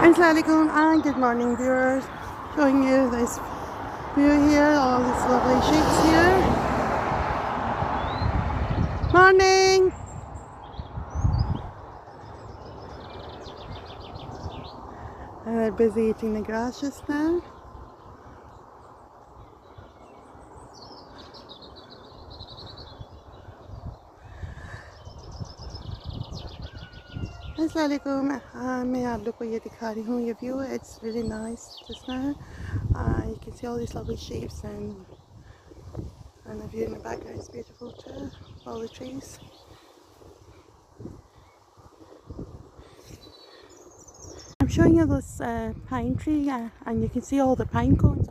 Assalamualaikum and good morning viewers, showing you this view here, all these lovely shapes here. Morning! And they're busy eating the grass just now. Assalamualaikum, मैं आप लोग को ये दिखा रही हूँ ये view. It's really nice just now. You can see all these lovely shapes and the view in the background is beautiful too, all the trees. I'm showing you this pine tree and you can see all the pine cones